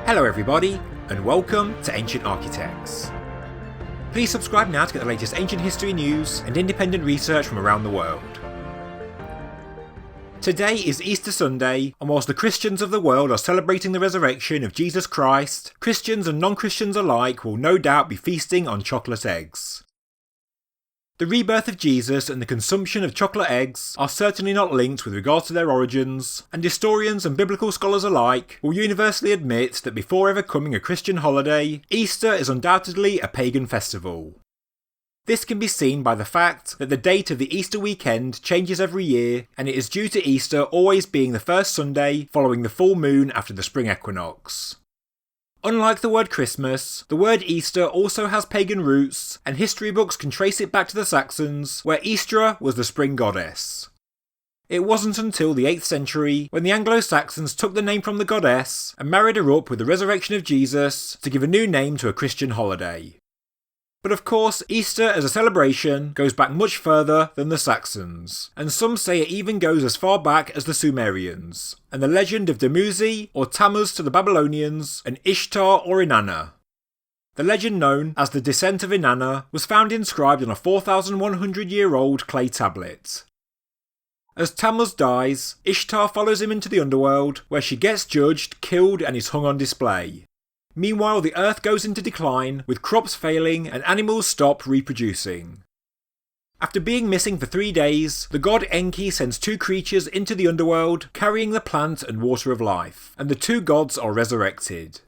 Hello everybody, and welcome to Ancient Architects. Please subscribe now to get the latest ancient history news and independent research from around the world. Today is Easter Sunday, and whilst the Christians of the world are celebrating the resurrection of Jesus Christ, Christians and non-Christians alike will no doubt be feasting on chocolate eggs. The rebirth of Jesus and the consumption of chocolate eggs are certainly not linked with regard to their origins, and historians and biblical scholars alike will universally admit that before ever becoming a Christian holiday, Easter is undoubtedly a pagan festival. This can be seen by the fact that the date of the Easter weekend changes every year, and it is due to Easter always being the first Sunday following the full moon after the Spring Equinox. Unlike the word Christmas, the word Easter also has pagan roots, and history books can trace it back to the Saxons, where Eastra was the spring goddess. It wasn't until the 8th century when the Anglo-Saxons took the name from the goddess and married her up with the resurrection of Jesus to give a new name to a Christian holiday. But of course, Easter as a celebration goes back much further than the Saxons, and some say it even goes as far back as the Sumerians, and the legend of Dumuzi or Tammuz to the Babylonians, and Ishtar or Inanna. The legend known as the Descent of Inanna was found inscribed on a 4,100-year-old clay tablet. As Tammuz dies, Ishtar follows him into the underworld, where she gets judged, killed, and is hung on display. Meanwhile, the earth goes into decline, with crops failing and animals stop reproducing. After being missing for 3 days, the god Enki sends 2 creatures into the underworld, carrying the plant and water of life, and the 2 gods are resurrected.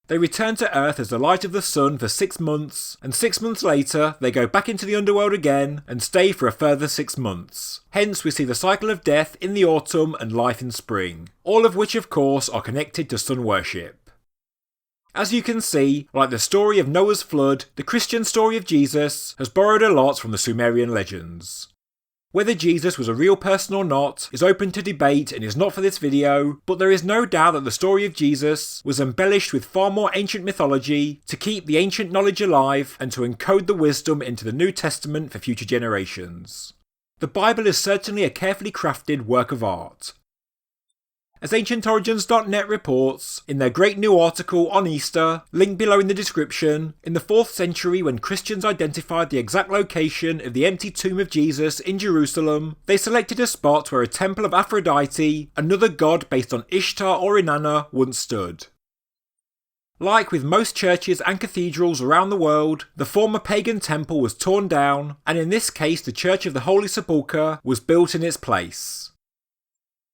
They return to earth as the light of the sun for 6 months, and 6 months later they go back into the underworld again and stay for a further 6 months. Hence we see the cycle of death in the autumn and life in spring, all of which of course are connected to sun worship. As you can see, like the story of Noah's flood, the Christian story of Jesus has borrowed a lot from the Sumerian legends. Whether Jesus was a real person or not is open to debate and is not for this video, but there is no doubt that the story of Jesus was embellished with far more ancient mythology to keep the ancient knowledge alive and to encode the wisdom into the New Testament for future generations. The Bible is certainly a carefully crafted work of art. As AncientOrigins.net reports, in their great new article on Easter, linked below in the description, in the 4th century when Christians identified the exact location of the empty tomb of Jesus in Jerusalem, they selected a spot where a temple of Aphrodite, another god based on Ishtar or Inanna, once stood. Like with most churches and cathedrals around the world, the former pagan temple was torn down, and in this case the Church of the Holy Sepulchre was built in its place.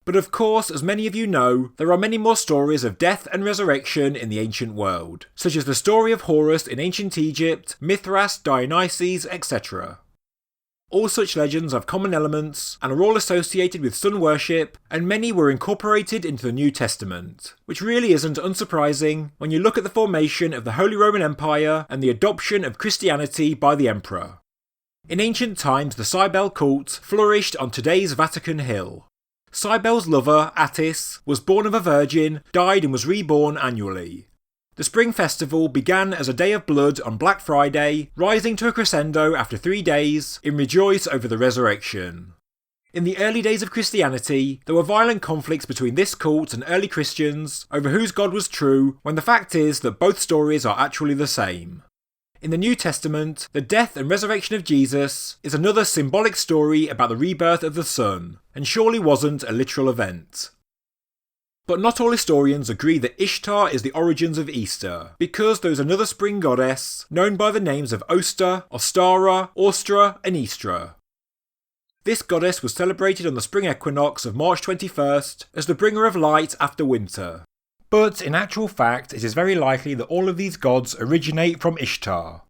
But of course, as many of you know, there are many more stories of death and resurrection in the ancient world, such as the story of Horus in ancient Egypt, Mithras, Dionysus, etc. All such legends have common elements, and are all associated with sun worship, and many were incorporated into the New Testament, which really isn't unsurprising when you look at the formation of the Holy Roman Empire and the adoption of Christianity by the Emperor. In ancient times, the Cybele cult flourished on today's Vatican Hill. Cybele's lover, Attis, was born of a virgin, died and was reborn annually. The Spring Festival began as a day of blood on Black Friday, rising to a crescendo after 3 days in rejoice over the resurrection. In the early days of Christianity, there were violent conflicts between this cult and early Christians over whose god was true, when the fact is that both stories are actually the same. In the New Testament, the death and resurrection of Jesus is another symbolic story about the rebirth of the sun, and surely wasn't a literal event. But not all historians agree that Ishtar is the origins of Easter, because there is another spring goddess, known by the names of Osta, Ostara, Austra, and Eastra. This goddess was celebrated on the spring equinox of March 21st as the bringer of light after winter. But in actual fact, it is very likely that all of these gods originate from Ishtar.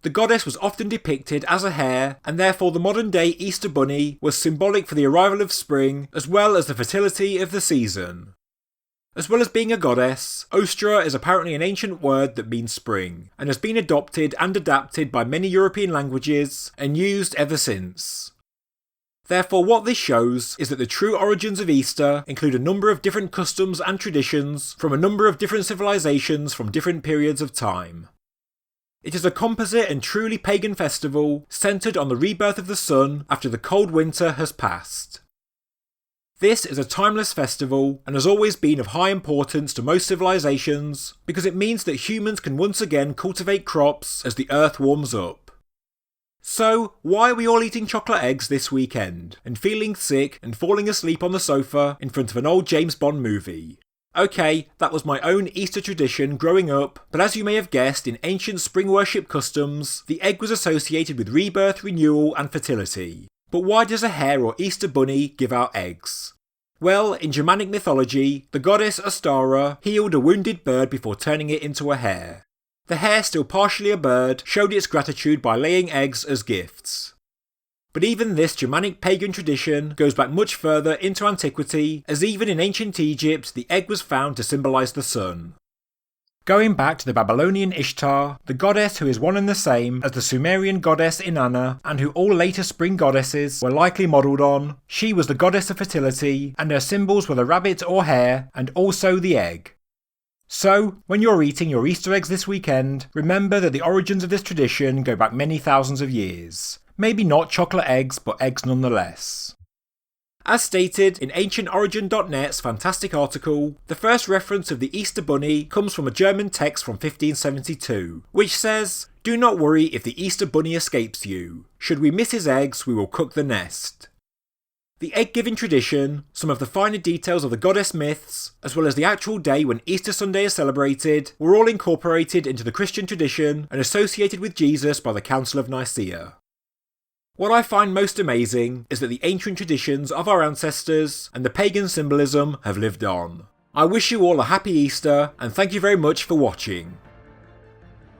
The goddess was often depicted as a hare, and therefore the modern-day Easter bunny was symbolic for the arrival of spring, as well as the fertility of the season. As well as being a goddess, Ostra is apparently an ancient word that means spring, and has been adopted and adapted by many European languages, and used ever since. Therefore, what this shows is that the true origins of Easter include a number of different customs and traditions from a number of different civilizations from different periods of time. It is a composite and truly pagan festival centred on the rebirth of the sun after the cold winter has passed. This is a timeless festival and has always been of high importance to most civilizations because it means that humans can once again cultivate crops as the earth warms up. So, why are we all eating chocolate eggs this weekend and feeling sick and falling asleep on the sofa in front of an old James Bond movie? Okay, that was my own Easter tradition growing up, but as you may have guessed, in ancient spring worship customs, the egg was associated with rebirth, renewal and fertility. But why does a hare or Easter bunny give out eggs? Well, in Germanic mythology, the goddess Eastra healed a wounded bird before turning it into a hare. The hare, still partially a bird, showed its gratitude by laying eggs as gifts. But even this Germanic pagan tradition goes back much further into antiquity, as even in ancient Egypt the egg was found to symbolise the sun. Going back to the Babylonian Ishtar, the goddess who is one and the same as the Sumerian goddess Inanna, and who all later spring goddesses were likely modelled on, she was the goddess of fertility, and her symbols were the rabbit or hare, and also the egg. So, when you're eating your Easter eggs this weekend, remember that the origins of this tradition go back many thousands of years. Maybe not chocolate eggs, but eggs nonetheless. As stated in AncientOrigin.net's fantastic article, the first reference of the Easter Bunny comes from a German text from 1572, which says, "Do not worry if the Easter Bunny escapes you. Should we miss his eggs, we will cook the nest." The egg-giving tradition, some of the finer details of the goddess myths, as well as the actual day when Easter Sunday is celebrated, were all incorporated into the Christian tradition and associated with Jesus by the Council of Nicaea. What I find most amazing is that the ancient traditions of our ancestors and the pagan symbolism have lived on. I wish you all a happy Easter and thank you very much for watching.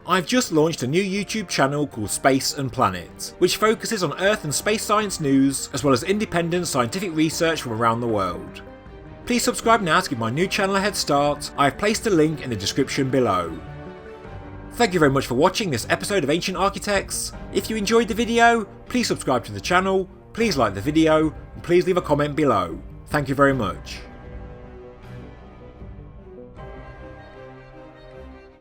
I've just launched a new YouTube channel called Space and Planet, which focuses on Earth and space science news as well as independent scientific research from around the world. Please subscribe now to give my new channel a head start. I have placed a link in the description below. Thank you very much for watching this episode of Ancient Architects. If you enjoyed the video, please subscribe to the channel, please like the video, and please leave a comment below. Thank you very much.